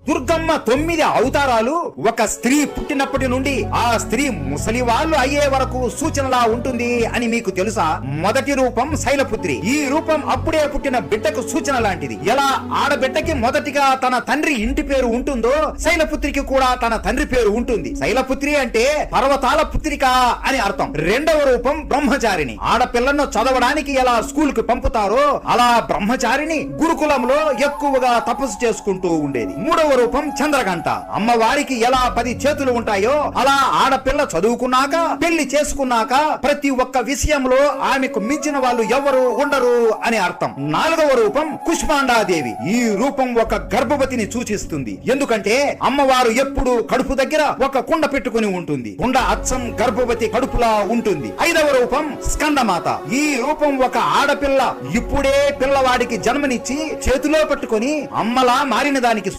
దుర్గమ్మ 9 అవతారాలు ఒక స్త్రీ పుట్టినప్పటి నుండి ఆ స్త్రీ ముసలి వాళ్ళు అయ్యే వరకు సూచనలా ఉంటుంది అని మీకు తెలుసా? మొదటి రూపం శైలపుత్రి. ఈ రూపం అప్పుడే పుట్టిన బిడ్డకు సూచన లాంటిది. ఎలా ఆడబిడ్డకి మొదటిగా తన తండ్రి ఇంటి పేరు ఉంటుందో శైలపుత్రికి కూడా తన తండ్రి పేరు ఉంటుంది. శైలపుత్రి అంటే పర్వతాల పుత్రిక అని అర్థం. రెండవ రూపం బ్రహ్మచారిణి. ఆడపిల్లను చదవడానికి ఎలా స్కూల్ కు పంపుతారో అలా బ్రహ్మచారిని గురుకులంలో ఎక్కువగా తపస్సు చేసుకుంటూ ఉండేది. మూడవ రూపం చంద్రగంట. అమ్మవారికి ఎలా 10 చేతులు ఉంటాయో అలా ఆడపిల్ల చదువుకున్నాక పెళ్లి చేసుకున్నాక ప్రతి ఒక్క విషయంలో ఆమెకు మించిన వాళ్ళు ఎవరు ఉండరు అని అర్థం. నాలుగవ రూపం కుష్మాండాదేవి. ఈ రూపం ఒక గర్భవతిని సూచిస్తుంది. ఎందుకంటే అమ్మవారు ఎప్పుడు కడుపు దగ్గర ఒక కుండ పెట్టుకుని ఉంటుంది. కుండ అచ్చం గర్భవతి కడుపులా ఉంటుంది. ఐదవ రూపం స్కందమాత. ఈ రూపం ఒక ఆడపిల్ల ఇప్పుడే పిల్లవాడికి జన్మనిచ్చి చేతిలో పట్టుకొని అమ్మలా మారిన దానికి